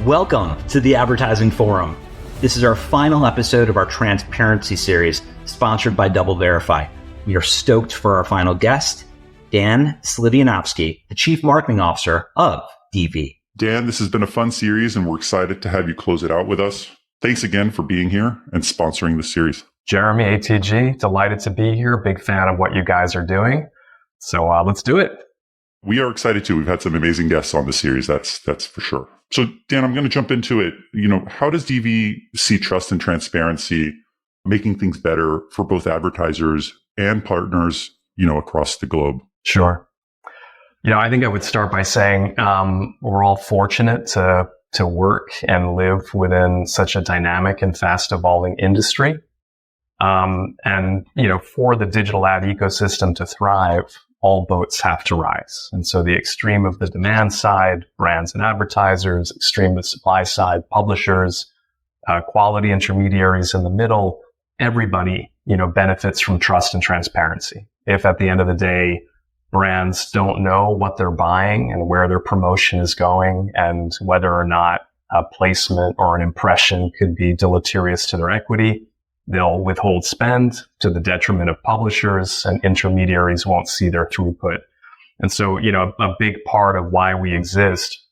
Welcome to the Advertising Forum. This is our final episode of our transparency series, sponsored by DoubleVerify. We are stoked for our final guest, Dan Slivjanovski, the Chief Marketing Officer of DV. Dan, this has been a fun series, and we're excited to have you close it out with us. Thanks again for being here and sponsoring the series. Jeremy, ATG, delighted to be here. Big fan of what you guys are doing. So let's do it. We are excited too. We've had some amazing guests on the series. That's for sure. So Dan, I'm going to jump into it. How does DV see trust and transparency making things better for both advertisers and partners, across the globe? Sure. I think I would start by saying we're all fortunate to work and live within such a dynamic and fast evolving industry. For the digital ad ecosystem to thrive, all boats have to rise. And so the extreme of the demand side, brands and advertisers, extreme of the supply side, publishers, quality intermediaries in the middle, everybody, benefits from trust and transparency. If at the end of the day, brands don't know what they're buying and where their promotion is going and whether or not a placement or an impression could be deleterious to their equity, they'll withhold spend to the detriment of publishers, and intermediaries won't see their throughput. And so, a big part of why we exist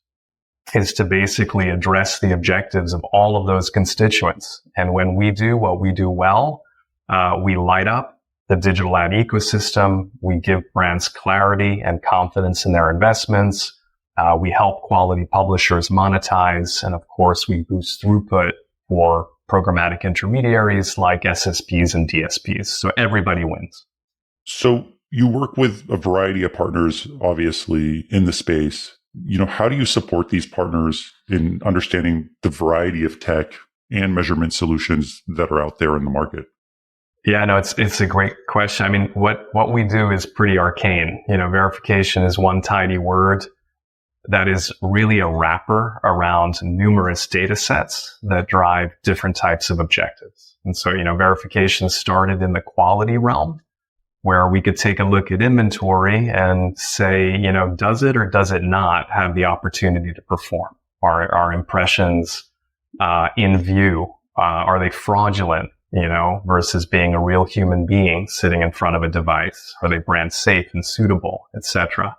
is to basically address the objectives of all of those constituents. And when we do what we do well, we light up the digital ad ecosystem. We give brands clarity and confidence in their investments. We help quality publishers monetize. And of course, we boost throughput for programmatic intermediaries like SSPs and DSPs. So everybody wins. So you work with a variety of partners, obviously, in the space. How do you support these partners in understanding the variety of tech and measurement solutions that are out there in the market? Yeah, no, it's a great question. I mean, what we do is pretty arcane. Verification is one tidy word that is really a wrapper around numerous data sets that drive different types of objectives. And so, verification started in the quality realm, where we could take a look at inventory and say, does it or does it not have the opportunity to perform? Are impressions in view? Are they fraudulent, versus being a real human being sitting in front of a device? Are they brand safe and suitable, etc.?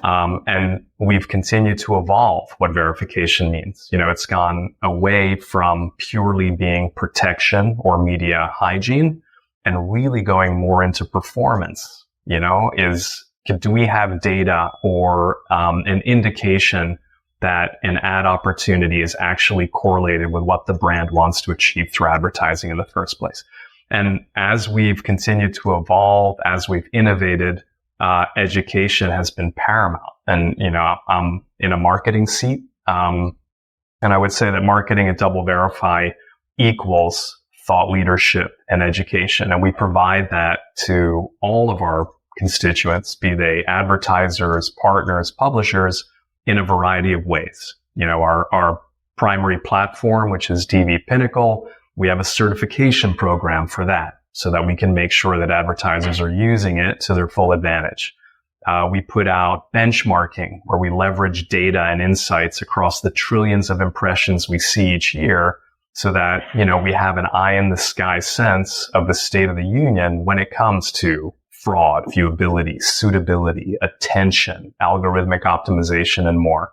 And we've continued to evolve what verification means. It's gone away from purely being protection or media hygiene and really going more into performance. Do we have data or an indication that an ad opportunity is actually correlated with what the brand wants to achieve through advertising in the first place? And as we've continued to evolve, as we've innovated, education has been paramount. And, I'm in a marketing seat. And I would say that marketing at DoubleVerify equals thought leadership and education. And we provide that to all of our constituents, be they advertisers, partners, publishers, in a variety of ways. Our primary platform, which is DV Pinnacle, we have a certification program for that, so that we can make sure that advertisers are using it to their full advantage. We put out benchmarking, where we leverage data and insights across the trillions of impressions we see each year, so that, we have an eye in the sky sense of the state of the union when it comes to fraud, viewability, suitability, attention, algorithmic optimization, and more.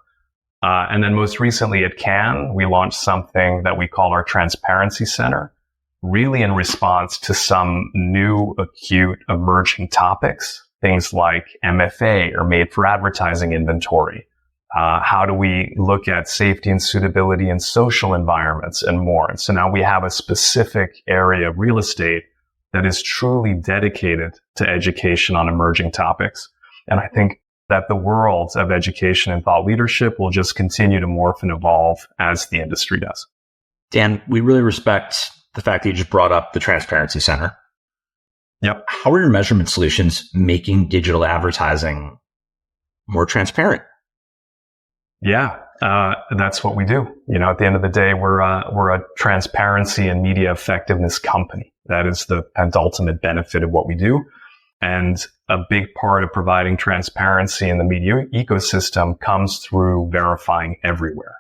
And then most recently at Cannes, we launched something that we call our Transparency Center, really in response to some new, acute, emerging topics, things like MFA or made for advertising inventory. How do we look at safety and suitability in social environments and more? And so now we have a specific area of real estate that is truly dedicated to education on emerging topics. And I think that the world of education and thought leadership will just continue to morph and evolve as the industry does. Dan, we really respect the fact that you just brought up the Transparency Center. Yep. How are your measurement solutions making digital advertising more transparent? Yeah, that's what we do. At the end of the day, we're a transparency and media effectiveness company. That is the ultimate benefit of what we do. And a big part of providing transparency in the media ecosystem comes through verifying everywhere.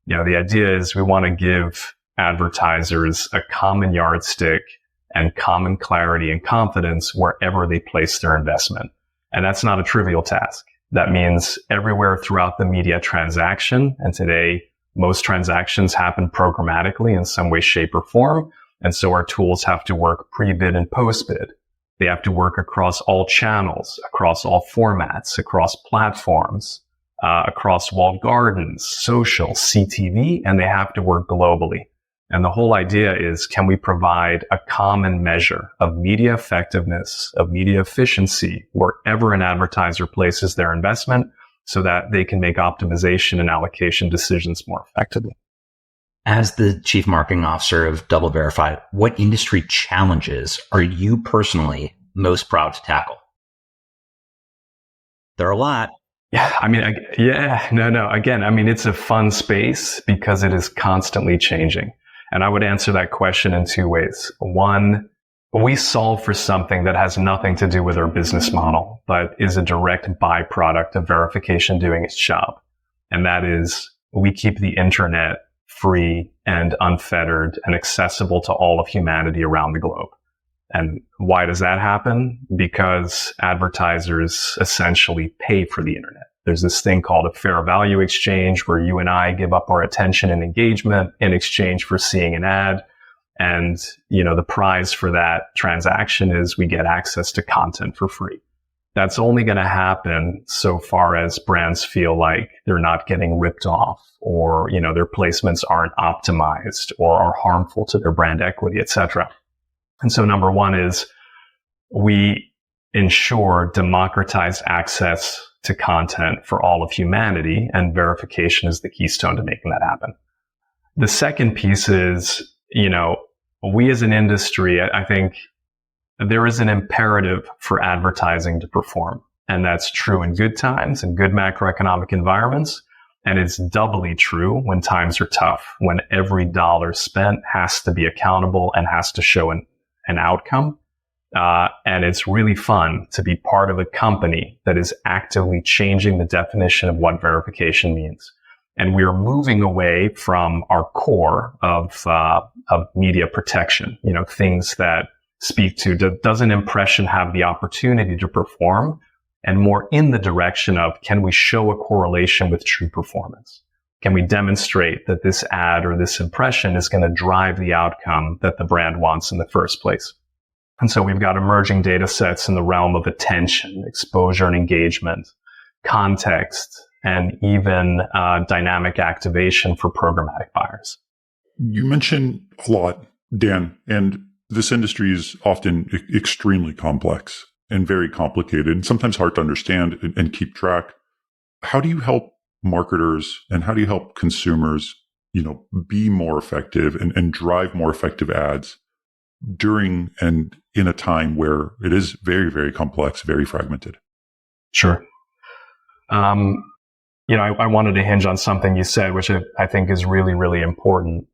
The idea is we want to give advertisers a common yardstick and common clarity and confidence wherever they place their investment. And that's not a trivial task. That means everywhere throughout the media transaction. And today, most transactions happen programmatically in some way, shape, or form. And so our tools have to work pre-bid and post-bid. They have to work across all channels, across all formats, across platforms, across walled gardens, social, CTV, and they have to work globally. And the whole idea is, can we provide a common measure of media effectiveness, of media efficiency, wherever an advertiser places their investment so that they can make optimization and allocation decisions more effectively? As the Chief Marketing Officer of DoubleVerify, what industry challenges are you personally most proud to tackle? There are a lot. Again, it's a fun space because it is constantly changing. And I would answer that question in two ways. One, we solve for something that has nothing to do with our business model, but is a direct byproduct of verification doing its job. And that is, we keep the internet free and unfettered and accessible to all of humanity around the globe. And why does that happen? Because advertisers essentially pay for the internet. There's this thing called a fair value exchange where you and I give up our attention and engagement in exchange for seeing an ad. And, the prize for that transaction is we get access to content for free. That's only going to happen so far as brands feel like they're not getting ripped off or, their placements aren't optimized or are harmful to their brand equity, etc. And so number one is we ensure democratized access to content for all of humanity, and verification is the keystone to making that happen. The second piece is, we as an industry, I think there is an imperative for advertising to perform. And that's true in good times and good macroeconomic environments. And it's doubly true when times are tough, when every dollar spent has to be accountable and has to show an outcome. And it's really fun to be part of a company that is actively changing the definition of what verification means. And we are moving away from our core of media protection, things that speak to, does an impression have the opportunity to perform, and more in the direction of, can we show a correlation with true performance? Can we demonstrate that this ad or this impression is going to drive the outcome that the brand wants in the first place? And so we've got emerging data sets in the realm of attention, exposure and engagement, context, and even dynamic activation for programmatic buyers. You mentioned a lot, Dan, and this industry is often extremely complex and very complicated and sometimes hard to understand and keep track. How do you help marketers and how do you help consumers, be more effective and drive more effective ads during and in a time where it is very, very complex, very fragmented? Sure. I wanted to hinge on something you said, which I think is really, really important.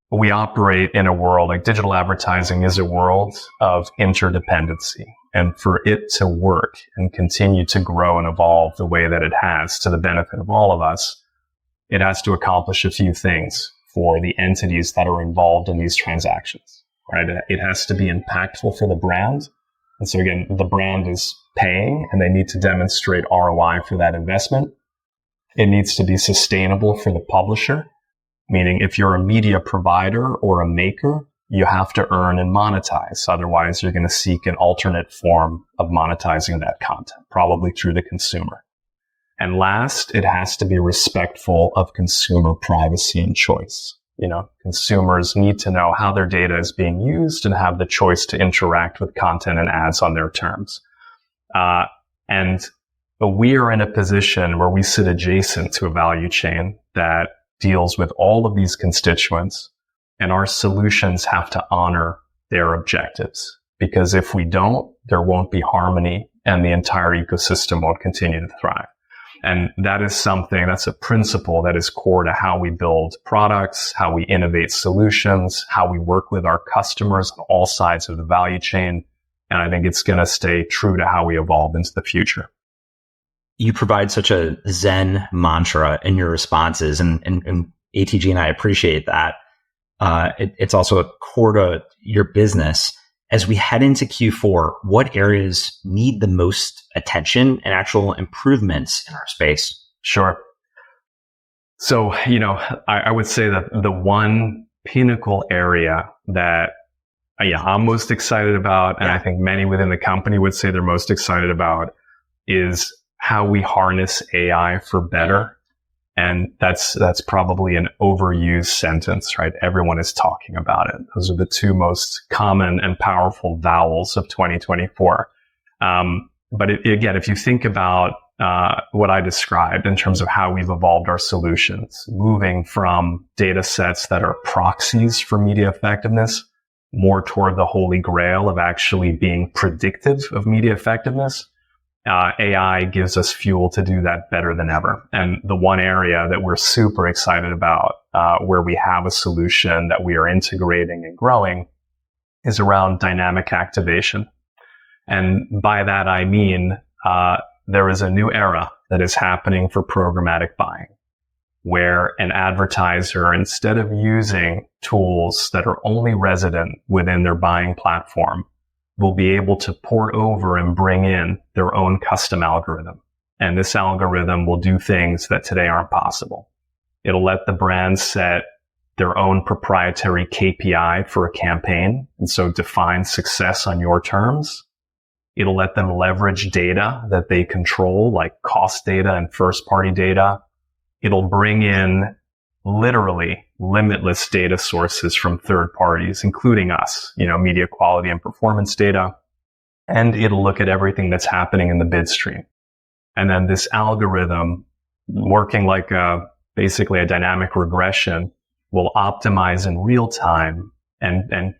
We operate in a world, like digital advertising is a world of interdependency. And for it to work and continue to grow and evolve the way that it has to the benefit of all of us, it has to accomplish a few things for the entities that are involved in these transactions, right? It has to be impactful for the brand. And so again, the brand is paying and they need to demonstrate ROI for that investment. It needs to be sustainable for the publisher, meaning if you're a media provider or a maker, you have to earn and monetize. Otherwise, you're going to seek an alternate form of monetizing that content, probably through the consumer. And last, it has to be respectful of consumer privacy and choice. Consumers need to know how their data is being used and have the choice to interact with content and ads on their terms. But we are in a position where we sit adjacent to a value chain that deals with all of these constituents, and our solutions have to honor their objectives. Because if we don't, there won't be harmony and the entire ecosystem won't continue to thrive. And that is that's a principle that is core to how we build products, how we innovate solutions, how we work with our customers on all sides of the value chain. And I think it's going to stay true to how we evolve into the future. you provide such a Zen mantra in your responses, and ATG and I appreciate that. It's also a core to your business. As we head into Q4, what areas need the most attention and actual improvements in our space? Sure. So, I would say that the one pinnacle area that I'm most excited about, and I think many within the company would say they're most excited about, is how we harness AI for better. And that's probably an overused sentence, right? Everyone is talking about it. Those are the two most common and powerful vowels of 2024. But again, if you think about what I described in terms of how we've evolved our solutions, moving from data sets that are proxies for media effectiveness more toward the holy grail of actually being predictive of media effectiveness, AI gives us fuel to do that better than ever. And the one area that we're super excited about, where we have a solution that we are integrating and growing, is around dynamic activation. And by that, I mean, there is a new era that is happening for programmatic buying, where an advertiser, instead of using tools that are only resident within their buying platform, will be able to port over and bring in their own custom algorithm. And this algorithm will do things that today aren't possible. It'll let the brand set their own proprietary KPI for a campaign, and so define success on your terms. It'll let them leverage data that they control, like cost data and first-party data. It'll bring in literally limitless data sources from third parties, including us, media quality and performance data. And it'll look at everything that's happening in the bid stream. And then this algorithm, working like basically a dynamic regression, will optimize in real time and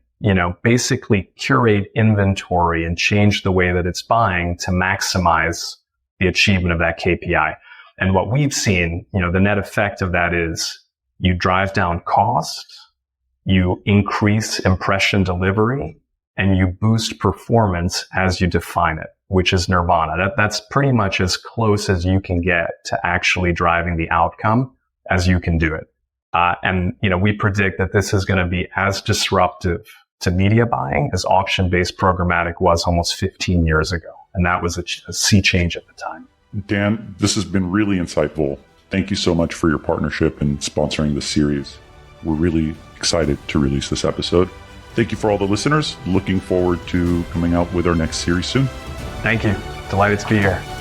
basically curate inventory and change the way that it's buying to maximize the achievement of that KPI. And what we've seen, the net effect of that is you drive down cost, you increase impression delivery, and you boost performance as you define it, which is nirvana. That's pretty much as close as you can get to actually driving the outcome as you can do it. And we predict that this is going to be as disruptive to media buying as auction-based programmatic was almost 15 years ago. And that was a sea change at the time. Dan, this has been really insightful. Thank you so much for your partnership and sponsoring this series. We're really excited to release this episode. Thank you for all the listeners. Looking forward to coming out with our next series soon. Thank you. Delighted to be here.